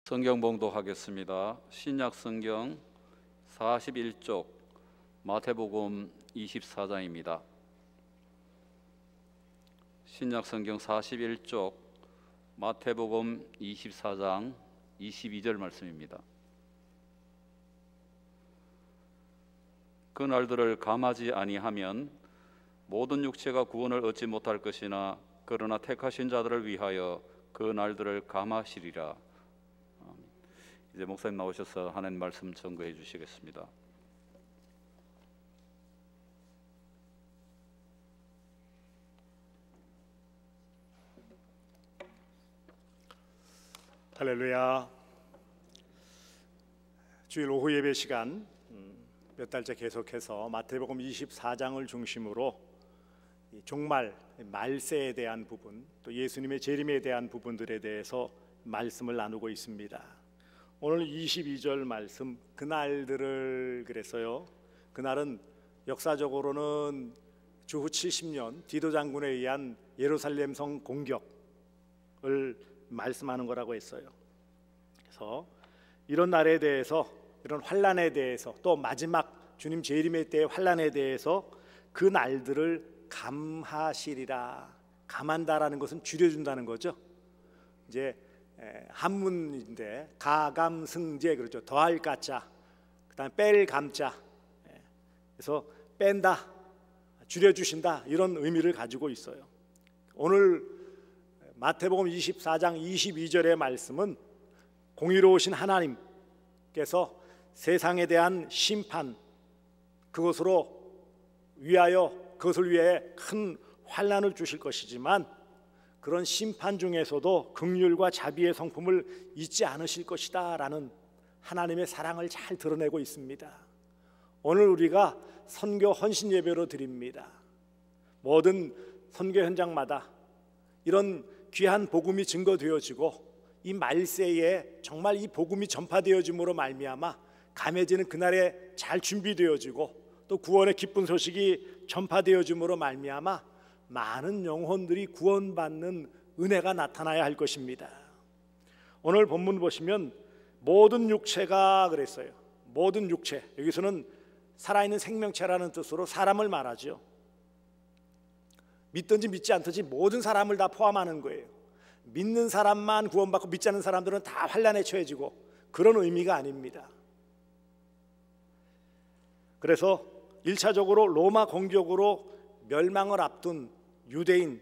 성경 봉독하겠습니다. 신약 성경 41쪽 마태복음 24장입니다. 신약 성경 41쪽 마태복음 24장 22절 말씀입니다. 그 날들을 감하지 아니하면 모든 육체가 구원을 얻지 못할 것이나 그러나 택하신 자들을 위하여 그 날들을 감하시리라. 이제 목사님 나오셔서 하나님 말씀 전거해 주시겠습니다. 할렐루야. 주일 오후 예배 시간 몇 달째 계속해서 마태복음 24장을 중심으로 종말 말세에 대한 부분, 또 예수님의 재림에 대한 부분들에 대해서 말씀을 나누고 있습니다. 오늘 22절 말씀, 그날들을 그랬어요. 그날은 역사적으로는 주후 70년 디도 장군에 의한 예루살렘 성 공격을 말씀하는 거라고 했어요. 그래서 이런 날에 대해서, 이런 환란에 대해서, 또 마지막 주님 재림의 때의 환란에 대해서 그 날들을 감하시리라. 감한다라는 것은 줄여준다는 거죠. 이제 한문인데 가감승제 그렇죠. 더할 가자, 그다음에 뺄 감자. 그래서 뺀다, 줄여주신다, 이런 의미를 가지고 있어요. 오늘 마태복음 24장 22절의 말씀은 공의로우신 하나님께서 세상에 대한 심판, 그것을 위해 큰 환난을 주실 것이지만 그런 심판 중에서도 긍휼과 자비의 성품을 잊지 않으실 것이다 라는 하나님의 사랑을 잘 드러내고 있습니다. 오늘 우리가 선교 헌신 예배로 드립니다. 모든 선교 현장마다 이런 귀한 복음이 증거되어지고 이 말세에 정말 이 복음이 전파되어짐으로 말미암아 감해지는 그날에 잘 준비되어지고 또 구원의 기쁜 소식이 전파되어짐으로 말미암아 많은 영혼들이 구원받는 은혜가 나타나야 할 것입니다. 오늘 본문 보시면 모든 육체가 그랬어요. 모든 육체, 여기서는 살아있는 생명체라는 뜻으로 사람을 말하죠. 믿든지 믿지 않든지 모든 사람을 다 포함하는 거예요. 믿는 사람만 구원받고 믿지 않는 사람들은 다 환난에 처해지고, 그런 의미가 아닙니다. 그래서 1차적으로 로마 공격으로 멸망을 앞둔 유대인,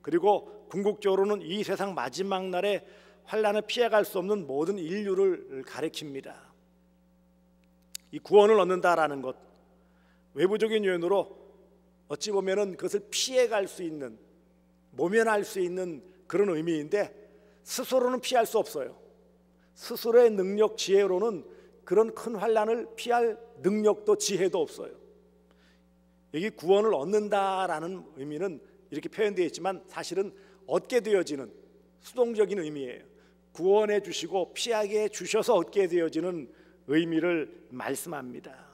그리고 궁극적으로는 이 세상 마지막 날에 환난을 피해갈 수 없는 모든 인류를 가리킵니다. 이 구원을 얻는다라는 것, 외부적인 요인으로 어찌 보면은 그것을 피해갈 수 있는, 모면할 수 있는 그런 의미인데 스스로는 피할 수 없어요. 스스로의 능력, 지혜로는 그런 큰 환난을 피할 능력도 지혜도 없어요. 여기 구원을 얻는다라는 의미는 이렇게 표현되어 있지만 사실은 얻게 되어지는 수동적인 의미예요. 구원해 주시고 피하게 해 주셔서 얻게 되어지는 의미를 말씀합니다.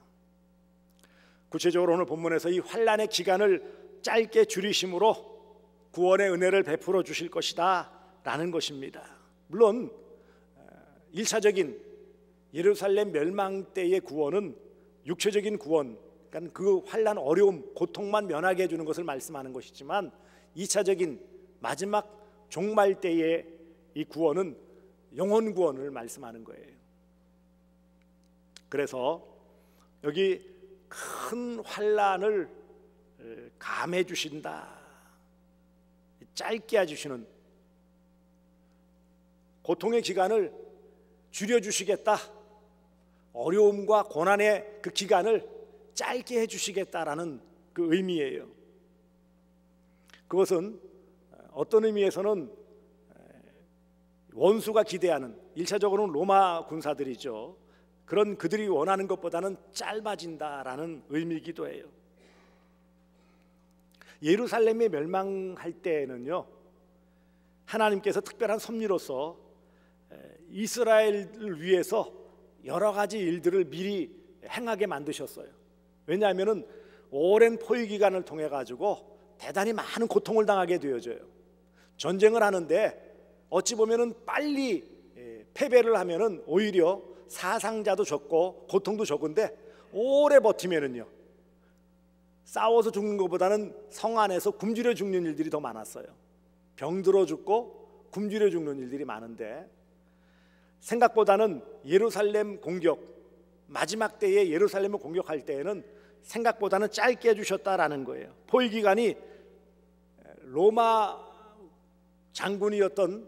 구체적으로 오늘 본문에서 이 환난의 기간을 짧게 줄이심으로 구원의 은혜를 베풀어 주실 것이다 라는 것입니다. 물론 1차적인 예루살렘 멸망 때의 구원은 육체적인 구원, 그러니까 그 환난, 어려움, 고통만 면하게 해주는 것을 말씀하는 것이지만 2차적인 마지막 종말 때의 이 구원은 영혼 구원을 말씀하는 거예요. 그래서 여기 큰 환난을 감해 주신다, 짧게 해주시는, 고통의 기간을 줄여주시겠다, 어려움과 고난의 그 기간을 짧게 해주시겠다라는 그 의미예요. 그것은 어떤 의미에서는 원수가 기대하는, 1차적으로는 로마 군사들이죠. 그런 그들이 원하는 것보다는 짧아진다라는 의미이기도 해요. 예루살렘이 멸망할 때에는요, 하나님께서 특별한 섭리로서 이스라엘을 위해서 여러 가지 일들을 미리 행하게 만드셨어요. 왜냐하면 오랜 포위 기간을 통해 가지고 대단히 많은 고통을 당하게 되어져요. 전쟁을 하는데 어찌 보면은 빨리 패배를 하면은 오히려 사상자도 적고 고통도 적은데 오래 버티면은요, 싸워서 죽는 것보다는 성 안에서 굶주려 죽는 일들이 더 많았어요. 병들어 죽고 굶주려 죽는 일들이 많은데, 생각보다는 예루살렘 공격, 마지막 때에 예루살렘을 공격할 때에는 생각보다는 짧게 해주셨다라는 거예요. 포위 기간이 로마 장군이었던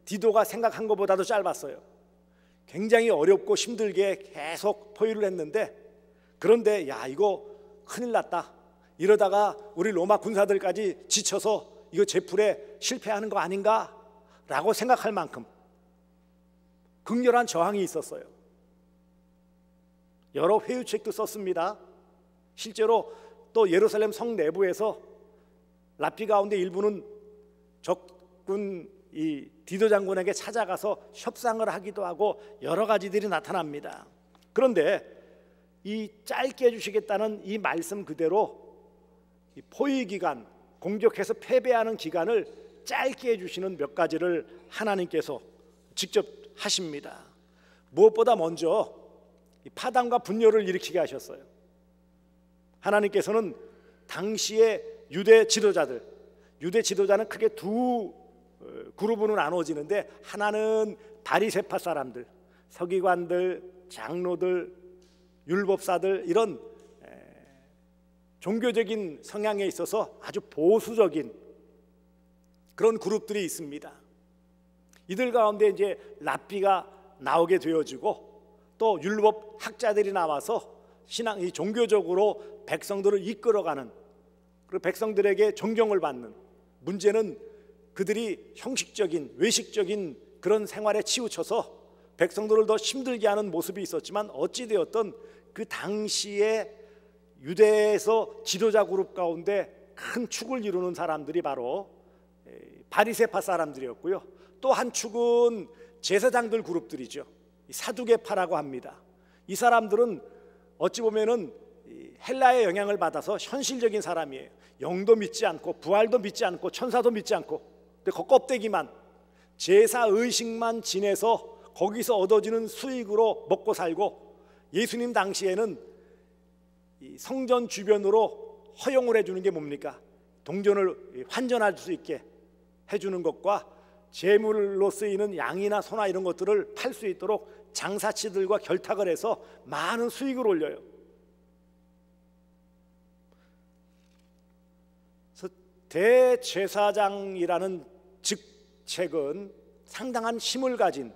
디도가 생각한 것보다도 짧았어요. 굉장히 어렵고 힘들게 계속 포위를 했는데, 그런데 야, 이거 큰일 났다, 이러다가 우리 로마 군사들까지 지쳐서 이거 제풀에 실패하는 거 아닌가 라고 생각할 만큼 극렬한 저항이 있었어요. 여러 회유책도 썼습니다. 실제로 또 예루살렘 성 내부에서 랍비 가운데 일부는 적군 이 디도 장군에게 찾아가서 협상을 하기도 하고 여러 가지들이 나타납니다. 그런데 이 짧게 해주시겠다는 이 말씀 그대로 이 포위 기간, 공격해서 패배하는 기간을 짧게 해주시는 몇 가지를 하나님께서 직접 하십니다. 무엇보다 먼저 이 파당과 분열을 일으키게 하셨어요. 하나님께서는 당시의 유대 지도자는 크게 두 그룹으로 나눠지는데, 하나는 바리새파 사람들, 서기관들, 장로들, 율법사들, 이런 종교적인 성향에 있어서 아주 보수적인 그런 그룹들이 있습니다. 이들 가운데 이제 랍비가 나오게 되어지고, 또 율법 학자들이 나와서 이 종교적으로 백성들을 이끌어가는, 그리고 백성들에게 존경을 받는. 문제는 그들이 형식적인 외식적인 그런 생활에 치우쳐서 백성들을 더 힘들게 하는 모습이 있었지만, 어찌되었던 그 당시에 유대에서 지도자 그룹 가운데 큰 축을 이루는 사람들이 바로 바리새파 사람들이었고요. 또 한 축은 제사장들 그룹들이죠. 사두개파라고 합니다. 이 사람들은 어찌 보면은 헬라의 영향을 받아서 현실적인 사람이에요. 영도 믿지 않고 부활도 믿지 않고 천사도 믿지 않고, 근데 그 껍데기만, 제사 의식만 지내서 거기서 얻어지는 수익으로 먹고 살고, 예수님 당시에는 이 성전 주변으로 허용을 해주는 게 뭡니까? 동전을 환전할 수 있게 해주는 것과 제물로 쓰이는 양이나 소나 이런 것들을 팔 수 있도록 장사치들과 결탁을 해서 많은 수익을 올려요. 그래서 대제사장이라는 직책은 상당한 힘을 가진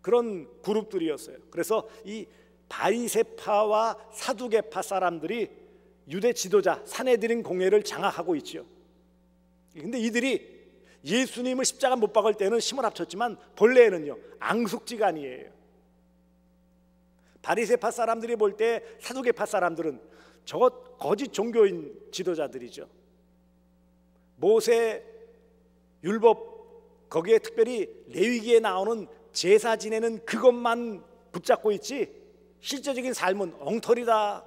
그런 그룹들이었어요. 그래서 이 바리새파와 사두개파 사람들이 유대 지도자 산헤드린 공회를 장악하고 있죠. 근데 이들이 예수님을 십자가 못 박을 때는 힘을 합쳤지만 본래에는요, 앙숙지간이에요. 바리새파 사람들이 볼 때 사두개파 사람들은 저것 거짓 종교인 지도자들이죠. 모세 율법, 거기에 특별히 레위기에 나오는 제사 지내는 그것만 붙잡고 있지 실제적인 삶은 엉터리다,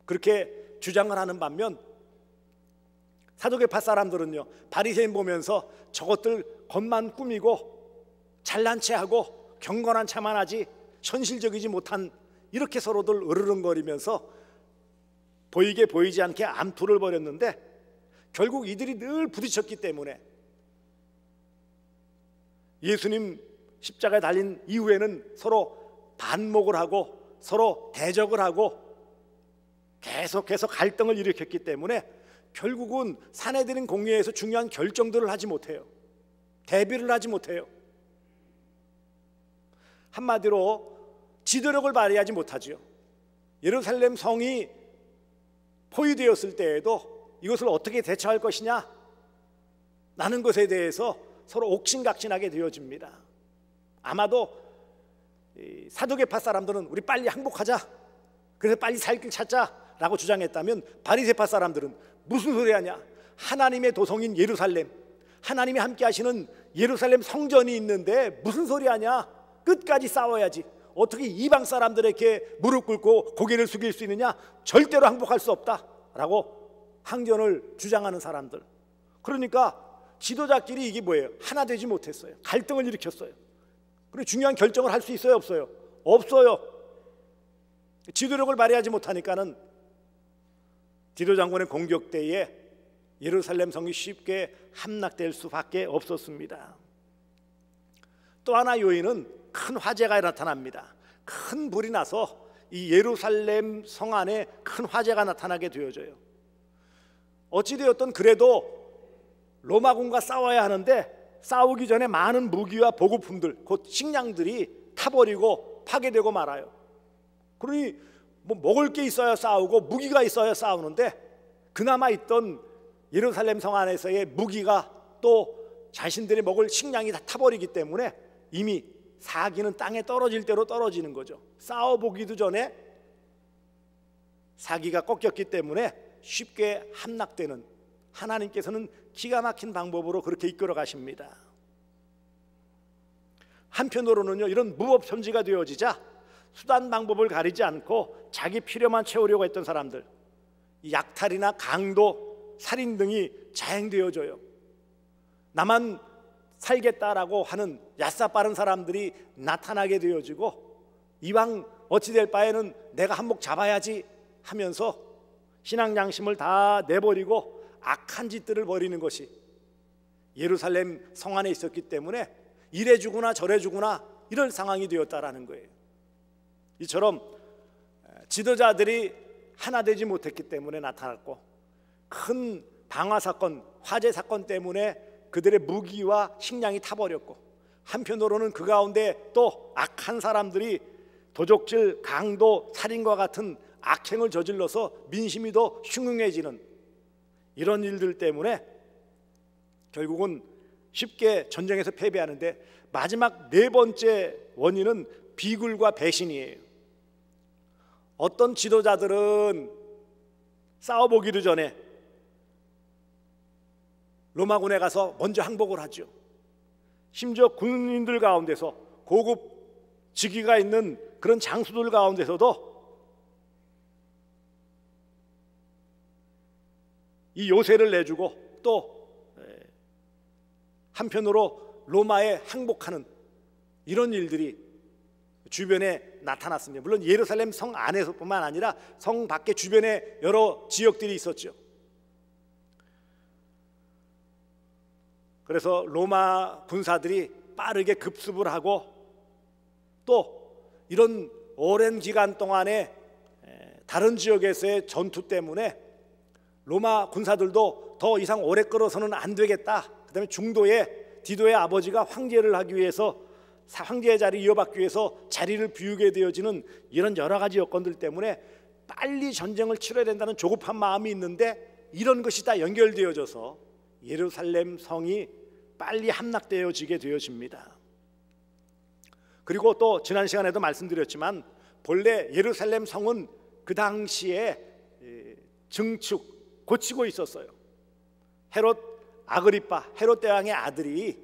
그렇게 주장을 하는 반면, 사두개파 사람들은요, 바리새인 보면서 저것들 겉만 꾸미고 잘난 체하고 경건한 체만 하지 현실적이지 못한, 이렇게 서로들 으르렁거리면서 보이게 보이지 않게 암투를 벌였는데, 결국 이들이 늘 부딪혔기 때문에 예수님 십자가에 달린 이후에는 서로 반목을 하고 서로 대적을 하고 계속해서 갈등을 일으켰기 때문에 결국은 산헤드린 공회에서 중요한 결정들을 하지 못해요. 대비를 하지 못해요. 한마디로 지도력을 발휘하지 못하죠. 예루살렘 성이 포위되었을 때에도 이것을 어떻게 대처할 것이냐 라는 것에 대해서 서로 옥신각신하게 되어집니다. 아마도 사두개파 사람들은 우리 빨리 항복하자, 그래서 빨리 살 길 찾자 라고 주장했다면, 바리새파 사람들은 무슨 소리 하냐, 하나님의 도성인 예루살렘, 하나님이 함께 하시는 예루살렘 성전이 있는데 무슨 소리 하냐, 끝까지 싸워야지, 어떻게 이방 사람들에게 무릎 꿇고 고개를 숙일 수 있느냐, 절대로 항복할 수 없다 라고 항전을 주장하는 사람들. 그러니까 지도자끼리 이게 뭐예요? 하나 되지 못했어요. 갈등을 일으켰어요. 그리고 중요한 결정을 할 수 있어요, 없어요? 없어요. 지도력을 발휘하지 못하니까는 디도 장군의 공격 때에 예루살렘 성이 쉽게 함락될 수밖에 없었습니다. 또 하나 요인은 큰 화재가 나타납니다. 큰 불이 나서 이 예루살렘 성 안에 큰 화재가 나타나게 되어져요. 어찌되었든 그래도 로마군과 싸워야 하는데 싸우기 전에 많은 무기와 보급품들, 곧 식량들이 타버리고 파괴되고 말아요. 그러니 뭐 먹을 게 있어야 싸우고 무기가 있어야 싸우는데 그나마 있던 예루살렘 성 안에서의 무기가 또 자신들이 먹을 식량이 다 타버리기 때문에 이미 사기는 땅에 떨어질 대로 떨어지는 거죠. 싸워보기도 전에 사기가 꺾였기 때문에 쉽게 함락되는, 하나님께서는 기가 막힌 방법으로 그렇게 이끌어 가십니다. 한편으로는요, 이런 무법천지가 되어지자 수단 방법을 가리지 않고 자기 필요만 채우려고 했던 사람들, 약탈이나 강도, 살인 등이 자행되어져요. 나만 살겠다라고 하는 얕사 빠른 사람들이 나타나게 되어지고, 이왕 어찌 될 바에는 내가 한몫 잡아야지 하면서 신앙 양심을 다 내버리고 악한 짓들을 벌이는 것이 예루살렘 성 안에 있었기 때문에 이래 주구나 저래 주구나 이런 상황이 되었다라는 거예요. 이처럼 지도자들이 하나 되지 못했기 때문에 나타났고, 큰 방화 사건, 화재 사건 때문에 그들의 무기와 식량이 타버렸고, 한편으로는 그 가운데 또 악한 사람들이 도적질, 강도, 살인과 같은 악행을 저질러서 민심이 더 흉흉해지는 이런 일들 때문에 결국은 쉽게 전쟁에서 패배하는데, 마지막 네 번째 원인은 비굴과 배신이에요. 어떤 지도자들은 싸워보기도 전에 로마군에 가서 먼저 항복을 하죠. 심지어 군인들 가운데서 고급 직위가 있는 그런 장수들 가운데서도 이 요새를 내주고 또 한편으로 로마에 항복하는 이런 일들이 주변에 나타났습니다. 물론 예루살렘 성 안에서뿐만 아니라 성 밖에 주변에 여러 지역들이 있었죠. 그래서 로마 군사들이 빠르게 급습을 하고 또 이런 오랜 기간 동안에 다른 지역에서의 전투 때문에 로마 군사들도 더 이상 오래 끌어서는 안 되겠다. 그다음에 중도에 디도의 아버지가 황제를 하기 위해서, 황제의 자리 이어받기 위해서 자리를 비우게 되어지는 이런 여러 가지 여건들 때문에 빨리 전쟁을 치러야 된다는 조급한 마음이 있는데, 이런 것이 다 연결되어져서 예루살렘 성이 빨리 함락되어지게 되어집니다. 그리고 또 지난 시간에도 말씀드렸지만 본래 예루살렘 성은 그 당시에 증축, 고치고 있었어요. 헤롯 아그리파, 헤롯 대왕의 아들이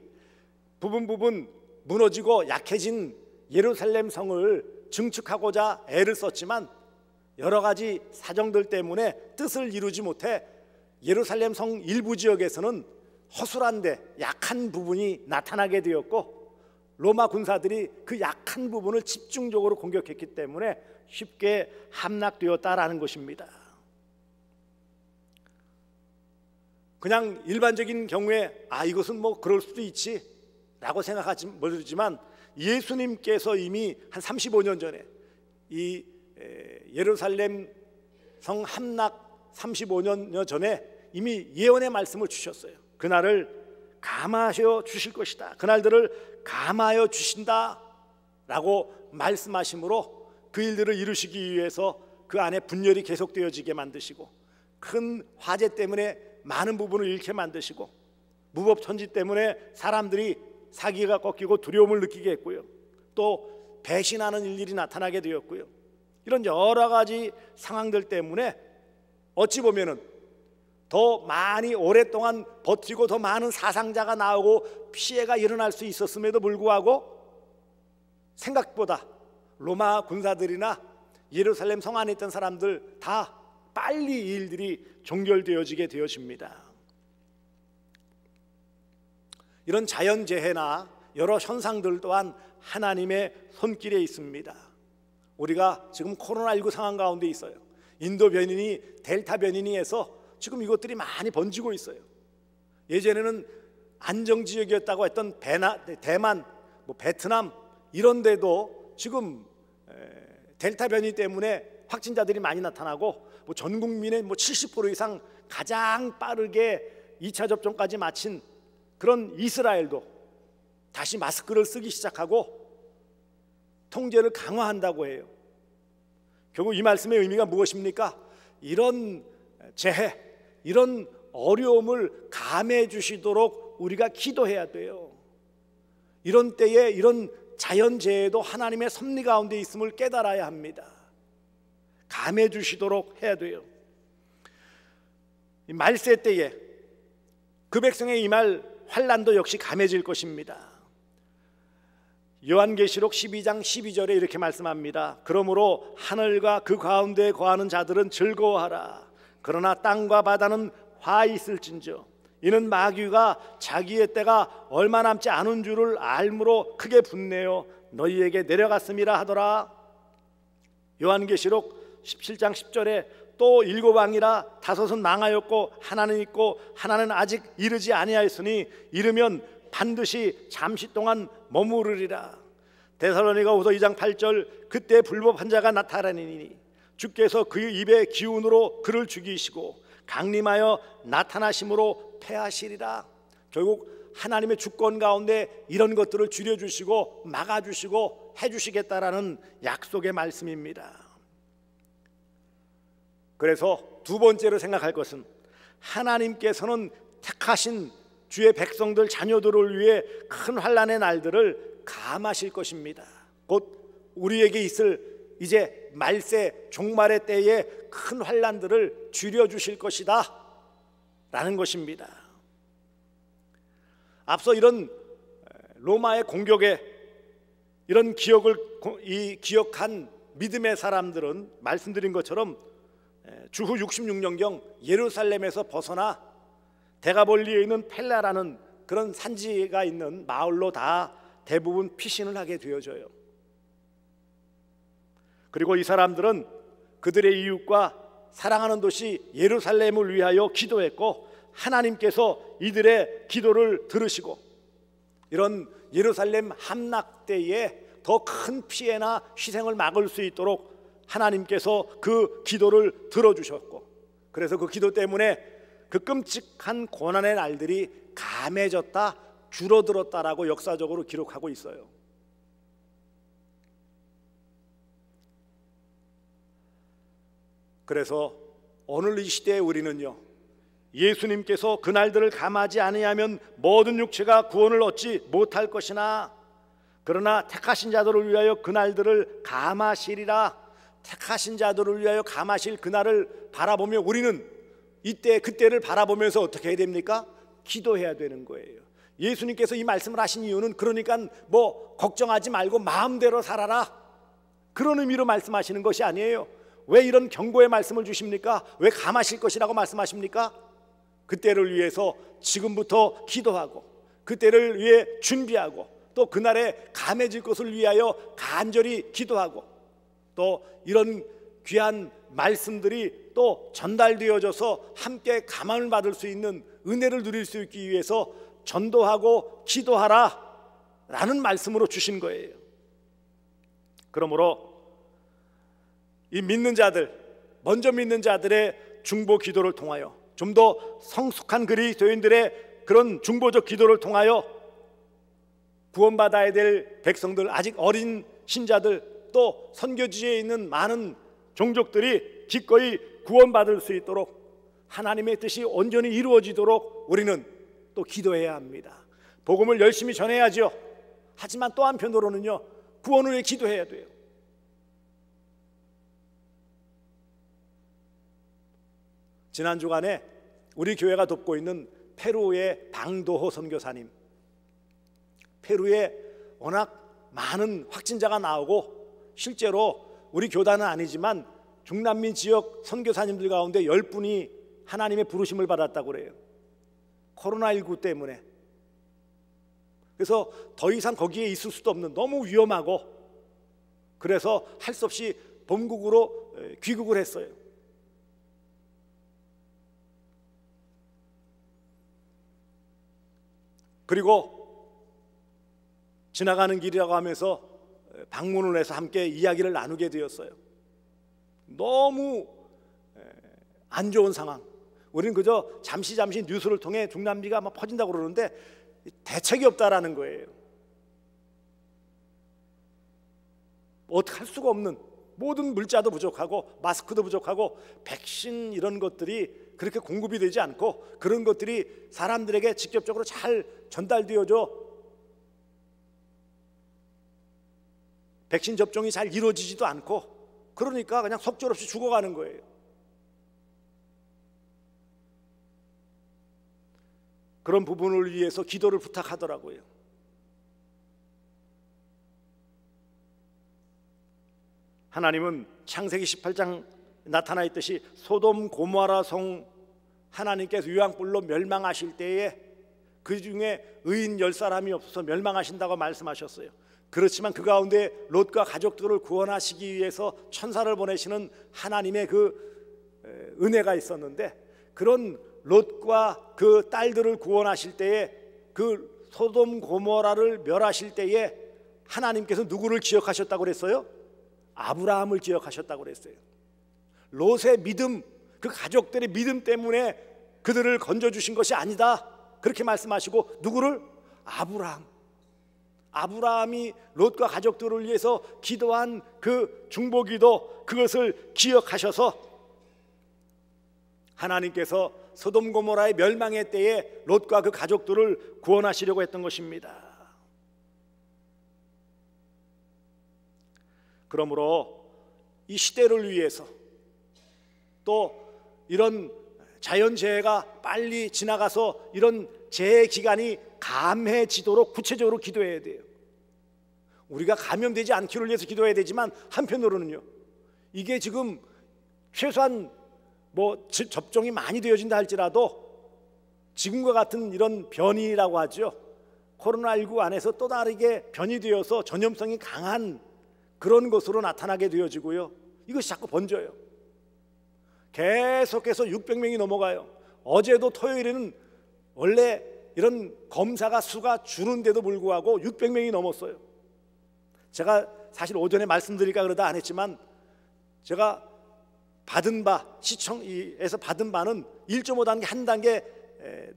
부분 무너지고 약해진 예루살렘 성을 증축하고자 애를 썼지만 여러 가지 사정들 때문에 뜻을 이루지 못해 예루살렘 성 일부 지역에서는 허술한데 약한 부분이 나타나게 되었고, 로마 군사들이 그 약한 부분을 집중적으로 공격했기 때문에 쉽게 함락되었다라는 것입니다. 그냥 일반적인 경우에 이것은 뭐 그럴 수도 있지 라고 생각하지 모르지만, 예수님께서 이미 한 35년 전에 이 예루살렘 성 함락 35년 전에 이미 예언의 말씀을 주셨어요. 그날을 감하여 주실 것이다, 그날들을 감하여 주신다 라고 말씀하심으로 그 일들을 이루시기 위해서 그 안에 분열이 계속되어지게 만드시고, 큰 화재 때문에 많은 부분을 잃게 만드시고, 무법천지 때문에 사람들이 사기가 꺾이고 두려움을 느끼게 했고요, 또 배신하는 일들이 나타나게 되었고요. 이런 여러 가지 상황들 때문에 어찌 보면은 더 많이 오랫동안 버티고 더 많은 사상자가 나오고 피해가 일어날 수 있었음에도 불구하고 생각보다 로마 군사들이나 예루살렘 성 안에 있던 사람들 다 빨리 이 일들이 종결되어지게 되어집니다. 이런 자연재해나 여러 현상들 또한 하나님의 손길에 있습니다. 우리가 지금 코로나19 상황 가운데 있어요. 인도 변이니 델타 변이니 해서 지금 이것들이 많이 번지고 있어요. 예전에는 안정지역이었다고 했던 대만, 베트남 이런 데도 지금 델타 변이 때문에 확진자들이 많이 나타나고 전 국민의 70% 이상 가장 빠르게 2차 접종까지 마친 그런 이스라엘도 다시 마스크를 쓰기 시작하고 통제를 강화한다고 해요. 결국 이 말씀의 의미가 무엇입니까? 이런 재해, 이런 어려움을 감해 주시도록 우리가 기도해야 돼요. 이런 때에 이런 자연재해도 하나님의 섭리 가운데 있음을 깨달아야 합니다. 감해 주시도록 해야 돼요. 말세 때에 그 백성의 임할 환난도 역시 감해질 것입니다. 요한계시록 12장 12절에 이렇게 말씀합니다. 그러므로 하늘과 그 가운데 거하는 자들은 즐거워하라. 그러나 땅과 바다는 화 있을진저 이는 마귀가 자기의 때가 얼마 남지 않은 줄을 알므로 크게 분내어 너희에게 내려갔음이라 하더라. 요한계시록 17장 10절에 또 7왕이라 5은 망하였고 하나는 있고 하나는 아직 이르지 아니하였으니 이르면 반드시 잠시 동안 머무르리라. 데살로니가후서 2장 8절 그때 불법한 자가 나타나니니 주께서 그 입의 기운으로 그를 죽이시고 강림하여 나타나심으로 패하시리라. 결국 하나님의 주권 가운데 이런 것들을 줄여주시고 막아주시고 해주시겠다라는 약속의 말씀입니다. 그래서 두 번째로 생각할 것은 하나님께서는 택하신 주의 백성들 자녀들을 위해 큰 환난의 날들을 감하실 것입니다. 곧 우리에게 있을 이제 말세 종말의 때에 큰 환난들을 줄여주실 것이다 라는 것입니다. 앞서 이런 로마의 공격에 이런 기억한 믿음의 사람들은 말씀드린 것처럼 주후 66년경 예루살렘에서 벗어나 대가볼리에 있는 펠라라는 그런 산지가 있는 마을로 다 대부분 피신을 하게 되어져요. 그리고 이 사람들은 그들의 이웃과 사랑하는 도시 예루살렘을 위하여 기도했고 하나님께서 이들의 기도를 들으시고 이런 예루살렘 함락 때에 더 큰 피해나 희생을 막을 수 있도록 하나님께서 그 기도를 들어주셨고 그래서 그 기도 때문에 그 끔찍한 고난의 날들이 감해졌다, 줄어들었다라고 역사적으로 기록하고 있어요. 그래서 오늘 이 시대에 우리는요, 예수님께서 그 날들을 감하지 아니하면 모든 육체가 구원을 얻지 못할 것이나 그러나 택하신 자들을 위하여 그 날들을 감하시리라. 택하신 자들을 위하여 감하실 그날을 바라보며 우리는 이때 그때를 바라보면서 어떻게 해야 됩니까? 기도해야 되는 거예요. 예수님께서 이 말씀을 하신 이유는 그러니까 걱정하지 말고 마음대로 살아라 그런 의미로 말씀하시는 것이 아니에요. 왜 이런 경고의 말씀을 주십니까? 왜 감하실 것이라고 말씀하십니까? 그때를 위해서 지금부터 기도하고 그때를 위해 준비하고 또 그날에 감해질 것을 위하여 간절히 기도하고 또 이런 귀한 말씀들이 또 전달되어져서 함께 감화를 받을 수 있는 은혜를 누릴 수 있기 위해서 전도하고 기도하라 라는 말씀으로 주신 거예요. 그러므로 이 믿는 자들, 먼저 믿는 자들의 중보 기도를 통하여 좀 더 성숙한 그리스도인들의 그런 중보적 기도를 통하여 구원받아야 될 백성들, 아직 어린 신자들, 또 선교지에 있는 많은 종족들이 기꺼이 구원받을 수 있도록 하나님의 뜻이 온전히 이루어지도록 우리는 또 기도해야 합니다. 복음을 열심히 전해야죠. 하지만 또 한편으로는요, 구원을 위해 기도해야 돼요. 지난 주간에 우리 교회가 돕고 있는 페루의 방도호 선교사님, 페루에 워낙 많은 확진자가 나오고 실제로 우리 교단은 아니지만 중남미 지역 선교사님들 가운데 10분이 하나님의 부르심을 받았다고 그래요. 코로나19 때문에. 그래서 더 이상 거기에 있을 수도 없는, 너무 위험하고, 그래서 할 수 없이 본국으로 귀국을 했어요. 그리고 지나가는 길이라고 하면서 방문을 해서 함께 이야기를 나누게 되었어요. 너무 안 좋은 상황. 우리는 그저 잠시 뉴스를 통해 중남미가 막 퍼진다고 그러는데 대책이 없다라는 거예요. 어떻게 할 수가 없는, 모든 물자도 부족하고 마스크도 부족하고 백신 이런 것들이 그렇게 공급이 되지 않고, 그런 것들이 사람들에게 직접적으로 잘 전달되어져 백신 접종이 잘 이루어지지도 않고, 그러니까 그냥 속절없이 죽어가는 거예요. 그런 부분을 위해서 기도를 부탁하더라고요. 하나님은 창세기 18장 나타나 있듯이 소돔 고모라 성 하나님께서 유황불로 멸망하실 때에 그 중에 의인 10사람이 없어서 멸망하신다고 말씀하셨어요. 그렇지만 그 가운데 롯과 가족들을 구원하시기 위해서 천사를 보내시는 하나님의 그 은혜가 있었는데, 그런 롯과 그 딸들을 구원하실 때에, 그 소돔 고모라를 멸하실 때에 하나님께서 누구를 기억하셨다고 그랬어요? 아브라함을 기억하셨다고 그랬어요. 롯의 믿음, 그 가족들의 믿음 때문에 그들을 건져주신 것이 아니다, 그렇게 말씀하시고, 누구를? 아브라함이 롯과 가족들을 위해서 기도한 그 중보기도, 그것을 기억하셔서 하나님께서 소돔 고모라의 멸망의 때에 롯과 그 가족들을 구원하시려고 했던 것입니다. 그러므로 이 시대를 위해서, 또 이런 자연재해가 빨리 지나가서 이런 재해 기간이 감해지도록 구체적으로 기도해야 돼요. 우리가 감염되지 않기를 위해서 기도해야 되지만, 한편으로는요, 이게 지금 최소한 접종이 많이 되어진다 할지라도 지금과 같은 이런 변이라고 하죠, 코로나19 안에서 또 다르게 변이되어서 전염성이 강한 그런 것으로 나타나게 되어지고요, 이것이 자꾸 번져요. 계속해서 600명이 넘어가요. 어제도 토요일에는 원래 이런 검사가 수가 주는데도 불구하고 600명이 넘었어요. 제가 사실 오전에 말씀드릴까 그러다 안 했지만, 제가 받은 바, 시청에서 받은 바는 1.5단계 한 단계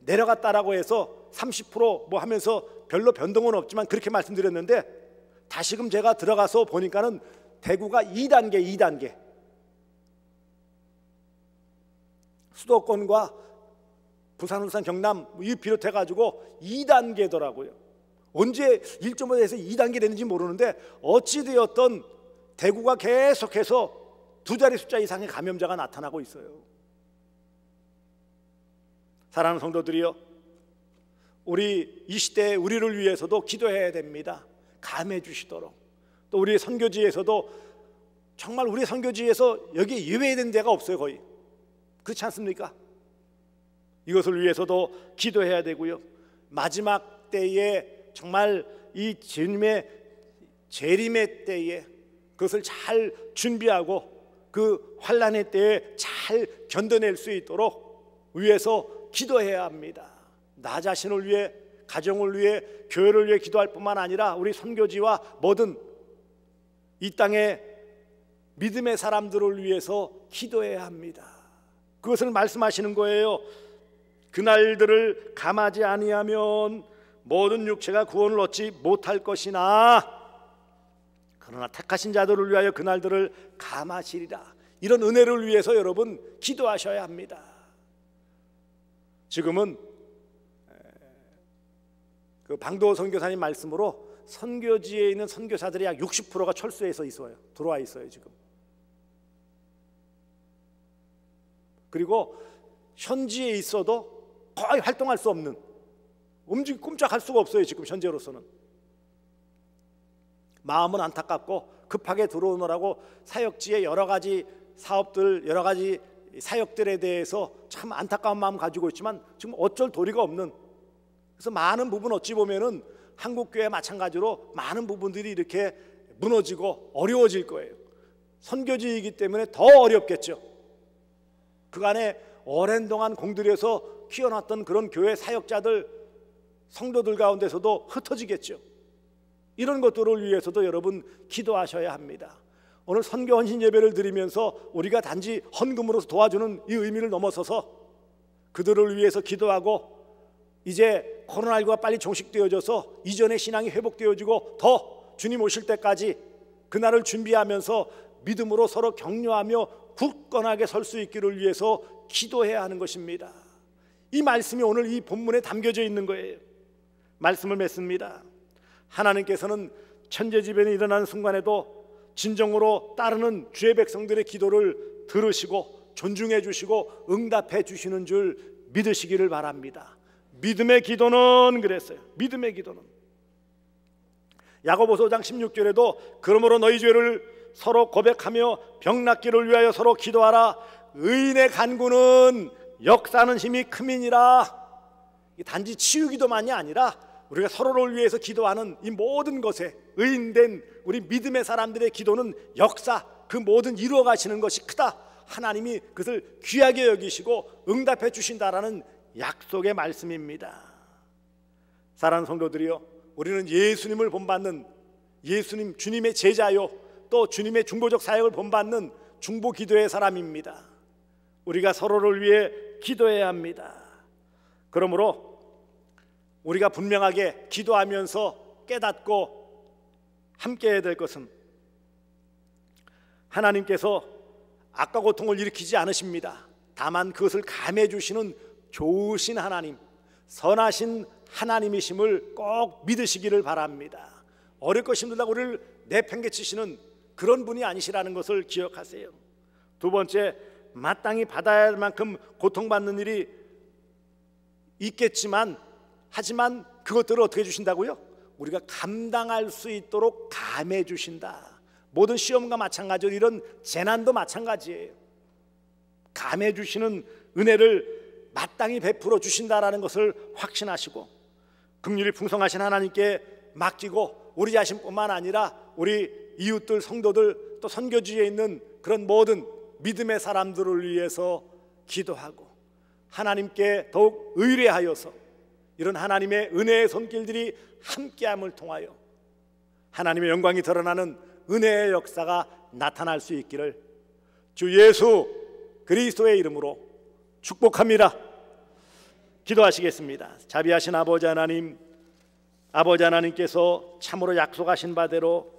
내려갔다라고 해서 30% 하면서 별로 변동은 없지만 그렇게 말씀드렸는데, 다시금 제가 들어가서 보니까는 대구가 2단계 수도권과 부산, 울산, 경남 이 비롯해 가지고 2단계더라고요. 언제 1.5에서 2단계 됐는지 모르는데, 어찌 되었던 대구가 계속해서 두 자리 숫자 이상의 감염자가 나타나고 있어요. 사랑하는 성도들이여, 우리 이 시대에 우리를 위해서도 기도해야 됩니다. 감해 주시도록. 또 우리 선교지에서도, 정말 우리 선교지에서 여기에 예외된 데가 없어요, 거의. 그렇지 않습니까? 이것을 위해서도 기도해야 되고요, 마지막 때에 정말 이 주님의 재림의 때에 그것을 잘 준비하고 그 환난의 때에 잘 견뎌낼 수 있도록 위해서 기도해야 합니다. 나 자신을 위해, 가정을 위해, 교회를 위해 기도할 뿐만 아니라 우리 선교지와 모든 이 땅의 믿음의 사람들을 위해서 기도해야 합니다. 그것을 말씀하시는 거예요. 그날들을 감하지 아니하면 모든 육체가 구원을 얻지 못할 것이나, 그러나 택하신 자들을 위하여 그날들을 감하시리라. 이런 은혜를 위해서 여러분 기도하셔야 합니다. 지금은 그 방도 선교사님 말씀으로 선교지에 있는 선교사들이 약 60%가 철수해서 들어와 있어요 지금. 그리고 현지에 있어도 거의 활동할 수 없는, 꼼짝할 수가 없어요 지금 현재로서는. 마음은 안타깝고 급하게 들어오느라고 사역지의 여러 가지 사업들, 여러 가지 사역들에 대해서 참 안타까운 마음 가지고 있지만 지금 어쩔 도리가 없는, 그래서 많은 부분 어찌 보면은 한국교회 마찬가지로 많은 부분들이 이렇게 무너지고 어려워질 거예요. 선교지이기 때문에 더 어렵겠죠. 그간에 오랜 동안 공들여서 키워놨던 그런 교회 사역자들, 성도들 가운데서도 흩어지겠죠. 이런 것들을 위해서도 여러분 기도하셔야 합니다. 오늘 선교 헌신 예배를 드리면서 우리가 단지 헌금으로서 도와주는 이 의미를 넘어서서 그들을 위해서 기도하고, 이제 코로나19가 빨리 종식되어져서 이전의 신앙이 회복되어지고 더 주님 오실 때까지 그날을 준비하면서 믿음으로 서로 격려하며 굳건하게 설 수 있기를 위해서 기도해야 하는 것입니다. 이 말씀이 오늘 이 본문에 담겨져 있는 거예요. 말씀을 맺습니다. 하나님께서는 천재지변이 일어나는 순간에도 진정으로 따르는 주의 백성들의 기도를 들으시고 존중해 주시고 응답해 주시는 줄 믿으시기를 바랍니다. 믿음의 기도는 그랬어요. 믿음의 기도는 야고보서 5장 16절에도 그러므로 너희 죄를 서로 고백하며 병 낫기를 위하여 서로 기도하라. 의인의 간구는 역사하는 힘이 큼이니라. 단지 치유기도만이 아니라 우리가 서로를 위해서 기도하는 이 모든 것에 의인된 우리 믿음의 사람들의 기도는 역사, 그 모든 이루어 가시는 것이 크다. 하나님이 그것을 귀하게 여기시고 응답해 주신다라는 약속의 말씀입니다. 사랑하는 성도들이요, 우리는 예수님을 본받는, 예수님 주님의 제자요, 또 주님의 중보적 사역을 본받는 중보 기도의 사람입니다. 우리가 서로를 위해 기도해야 합니다. 그러므로 우리가 분명하게 기도하면서 깨닫고 함께 해야 될 것은, 하나님께서 악과 고통을 일으키지 않으십니다. 다만 그것을 감해 주시는 좋으신 하나님, 선하신 하나님이심을 꼭 믿으시기를 바랍니다. 어렵고 힘들다고 우리를 내팽개치시는 그런 분이 아니시라는 것을 기억하세요. 두 번째, 마땅히 받아야 할 만큼 고통받는 일이 있겠지만, 하지만 그것들을 어떻게 주신다고요? 우리가 감당할 수 있도록 감해 주신다. 모든 시험과 마찬가지로 이런 재난도 마찬가지예요. 감해 주시는 은혜를 마땅히 베풀어 주신다라는 것을 확신하시고 긍휼이 풍성하신 하나님께 맡기고, 우리 자신뿐만 아니라 우리 이웃들, 성도들, 또 선교지에 있는 그런 모든 믿음의 사람들을 위해서 기도하고 하나님께 더욱 의뢰하여서 이런 하나님의 은혜의 손길들이 함께함을 통하여 하나님의 영광이 드러나는 은혜의 역사가 나타날 수 있기를 주 예수 그리스도의 이름으로 축복합니다. 기도하시겠습니다. 자비하신 아버지 하나님, 아버지 하나님께서 참으로 약속하신 바대로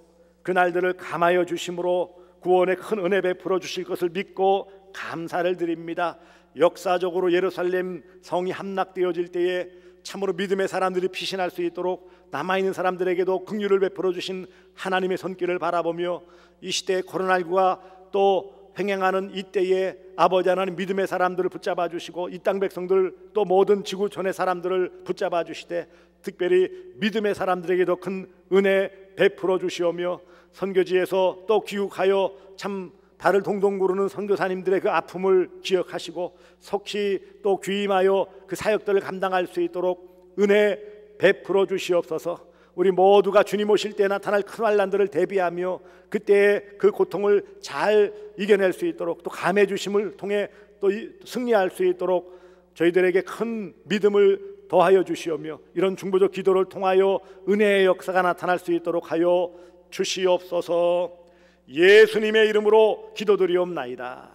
그날들을 감하여 주심으로 구원의 큰 은혜 베풀어 주실 것을 믿고 감사를 드립니다. 역사적으로 예루살렘 성이 함락되어질 때에 참으로 믿음의 사람들이 피신할 수 있도록 남아있는 사람들에게도 긍휼을 베풀어 주신 하나님의 손길을 바라보며 이 시대에 코로나19가 또 횡행하는 이때에 아버지 하나님 믿음의 사람들을 붙잡아 주시고 이 땅 백성들 또 모든 지구촌의 사람들을 붙잡아 주시되 특별히 믿음의 사람들에게도 큰 은혜 베풀어 주시오며 선교지에서 또 귀국하여 참 발을 동동 구르는 선교사님들의 그 아픔을 기억하시고 속히 또 귀임하여 그 사역들을 감당할 수 있도록 은혜 베풀어 주시옵소서. 우리 모두가 주님 오실 때 나타날 큰 환난들을 대비하며 그때의 그 고통을 잘 이겨낼 수 있도록 또 감해 주심을 통해 또 승리할 수 있도록 저희들에게 큰 믿음을 더하여 주시오며 이런 중보적 기도를 통하여 은혜의 역사가 나타날 수 있도록 하여 주시옵소서. 예수님의 이름으로 기도드리옵나이다.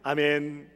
아멘.